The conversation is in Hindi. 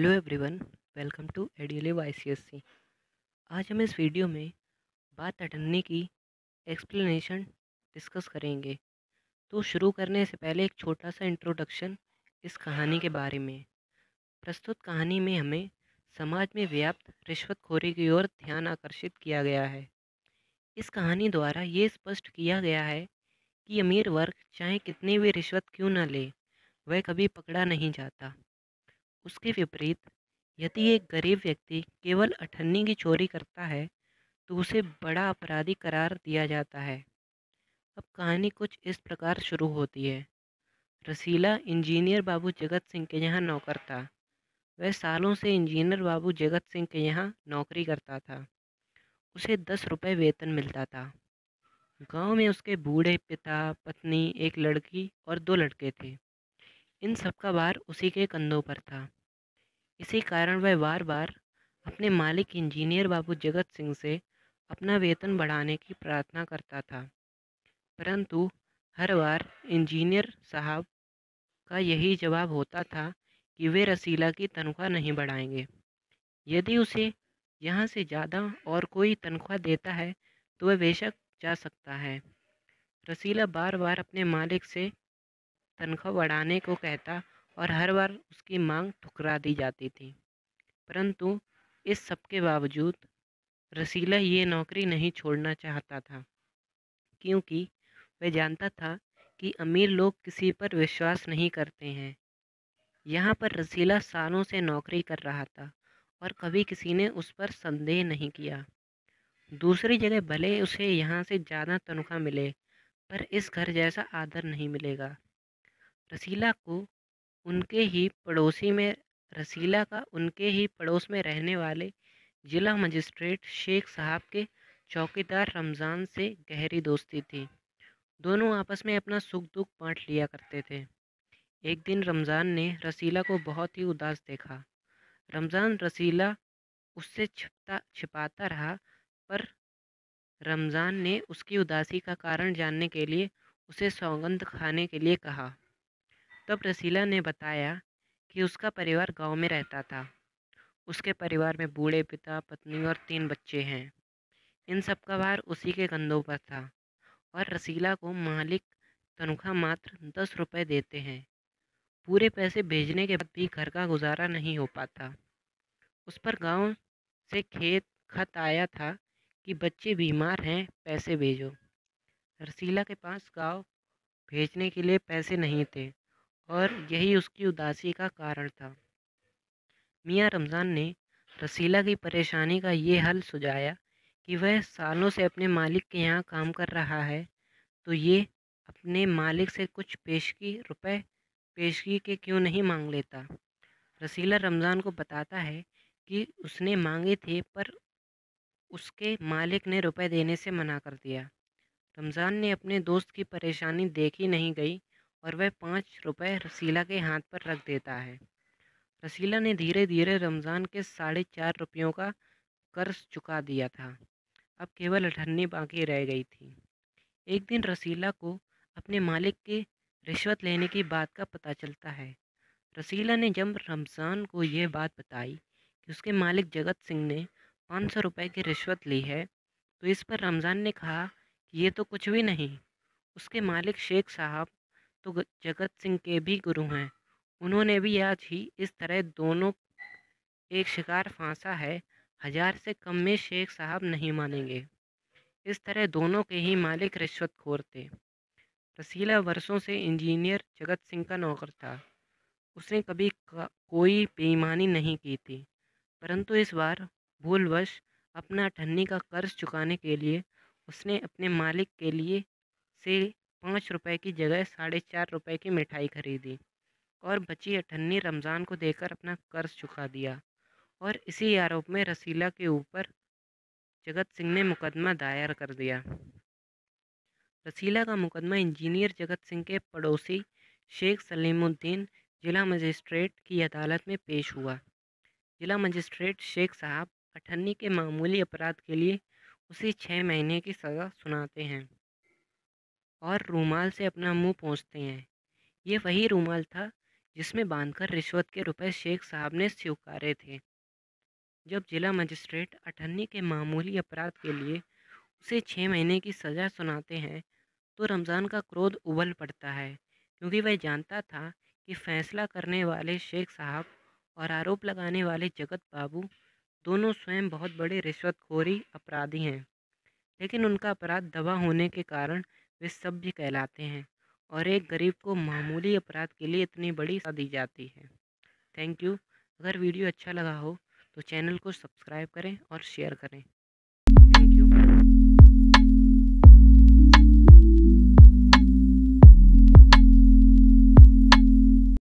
Hello everyone. वेलकम टू एडियलिव आईसीएससी। आज हम इस वीडियो में बात अटन्नी की एक्सप्लेनेशन डिस्कस करेंगे। तो शुरू करने से पहले एक छोटा सा इंट्रोडक्शन इस कहानी के बारे में। प्रस्तुत कहानी में हमें समाज में व्याप्त रिश्वतखोरी की ओर ध्यान आकर्षित किया गया है। इस कहानी द्वारा ये स्पष्ट किया गया है कि अमीर वर्ग चाहे कितनी भी रिश्वत क्यों न ले, वह कभी पकड़ा नहीं जाता। उसके विपरीत यदि एक गरीब व्यक्ति केवल अठन्नी की चोरी करता है तो उसे बड़ा अपराधी करार दिया जाता है। अब कहानी कुछ इस प्रकार शुरू होती है। रसीला इंजीनियर बाबू जगत सिंह के यहाँ नौकर था। वह सालों से इंजीनियर बाबू जगत सिंह के यहाँ नौकरी करता था। उसे 10 रुपये वेतन मिलता था। गांव में उसके बूढ़े पिता, पत्नी, एक लड़की और 2 लड़के थे। इन सब का भार उसी के कंधों पर था। इसी कारण वह बार बार अपने मालिक इंजीनियर बाबू जगत सिंह से अपना वेतन बढ़ाने की प्रार्थना करता था, परंतु हर बार इंजीनियर साहब का यही जवाब होता था कि वे रसीला की तनख्वाह नहीं बढ़ाएंगे। यदि उसे यहाँ से ज़्यादा और कोई तनख्वाह देता है तो वह बेशक जा सकता है। रसीला बार बार अपने मालिक से तनख्वाह बढ़ाने को कहता और हर बार उसकी मांग ठुकरा दी जाती थी। परंतु इस सब के बावजूद रसीला ये नौकरी नहीं छोड़ना चाहता था, क्योंकि वह जानता था कि अमीर लोग किसी पर विश्वास नहीं करते हैं। यहाँ पर रसीला सालों से नौकरी कर रहा था और कभी किसी ने उस पर संदेह नहीं किया। दूसरी जगह भले उसे यहाँ से ज़्यादा तनख्वाह मिले, पर इस घर जैसा आदर नहीं मिलेगा। रसीला को उनके ही पड़ोसी में रसीला का उनके ही पड़ोस में रहने वाले जिला मजिस्ट्रेट शेख साहब के चौकीदार रमज़ान से गहरी दोस्ती थी। दोनों आपस में अपना सुख दुख बांट लिया करते थे। एक दिन रमज़ान ने रसीला को बहुत ही उदास देखा। रसीला उससे छिपाता रहा, पर रमज़ान ने उसकी उदासी का कारण जानने के लिए उसे सौगंध खाने के लिए कहा। तब रसीला ने बताया कि उसका परिवार गांव में रहता था। उसके परिवार में बूढ़े पिता, पत्नी और 3 बच्चे हैं। इन सब का भार उसी के कंधों पर था और रसीला को मालिक तनख्वाह मात्र 10 रुपये देते हैं। पूरे पैसे भेजने के बाद भी घर का गुजारा नहीं हो पाता। उस पर गांव से खेत खत आया था कि बच्चे बीमार हैं, पैसे भेजो। रसीला के पास गांव भेजने के लिए पैसे नहीं थे और यही उसकी उदासी का कारण था। मियाँ रमज़ान ने रसीला की परेशानी का ये हल सुझाया कि वह सालों से अपने मालिक के यहाँ काम कर रहा है, तो ये अपने मालिक से कुछ पेशगी के क्यों नहीं मांग लेता। रसीला रमज़ान को बताता है कि उसने मांगे थे, पर उसके मालिक ने रुपए देने से मना कर दिया। रमज़ान ने अपने दोस्त की परेशानी देखी नहीं गई और वह 5 रुपए रसीला के हाथ पर रख देता है। रसीला ने धीरे धीरे रमज़ान के 4.5 रुपयों का कर्ज चुका दिया था। अब केवल अठन्नी बाकी रह गई थी। एक दिन रसीला को अपने मालिक के रिश्वत लेने की बात का पता चलता है। रसीला ने जब रमज़ान को यह बात बताई कि उसके मालिक जगत सिंह ने 500 रुपये की रिश्वत ली है, तो इस पर रमज़ान ने कहा कि ये तो कुछ भी नहीं। उसके मालिक शेख साहब तो जगत सिंह के भी गुरु हैं। उन्होंने भी आज ही इस तरह दोनों एक शिकार फांसा है। 1000 से कम में शेख साहब नहीं मानेंगे। इस तरह दोनों के ही मालिक रिश्वतखोर थे। रसीला वर्षों से इंजीनियर जगत सिंह का नौकर था। उसने कभी कोई बेईमानी नहीं की थी, परंतु इस बार भूलवश अपना अठन्नी का कर्ज चुकाने के लिए उसने अपने मालिक के लिए से 5 रुपए की जगह 4.5 रुपये की मिठाई खरीदी और बची अठन्नी रमज़ान को देकर अपना कर्ज चुका दिया। और इसी आरोप में रसीला के ऊपर जगत सिंह ने मुकदमा दायर कर दिया। रसीला का मुकदमा इंजीनियर जगत सिंह के पड़ोसी शेख सलीमुद्दीन जिला मजिस्ट्रेट की अदालत में पेश हुआ। जिला मजिस्ट्रेट शेख साहब अठन्नी के मामूली अपराध के लिए उसे 6 महीने की सज़ा सुनाते हैं और रूमाल से अपना मुंह पोंछते हैं। ये वही रूमाल था जिसमें बांधकर रिश्वत के रुपए शेख साहब ने स्वीकारे थे। जब जिला मजिस्ट्रेट अठन्नी के मामूली अपराध के लिए उसे 6 महीने की सज़ा सुनाते हैं तो रमज़ान का क्रोध उबल पड़ता है, क्योंकि वह जानता था कि फैसला करने वाले शेख साहब और आरोप लगाने वाले जगत बाबू दोनों स्वयं बहुत बड़े रिश्वतखोरी अपराधी हैं। लेकिन उनका अपराध दबा होने के कारण वे सभ्य कहलाते हैं और एक गरीब को मामूली अपराध के लिए इतनी बड़ी सज़ा दी जाती है। Thank you. अगर वीडियो अच्छा लगा हो तो चैनल को सब्सक्राइब करें और शेयर करें।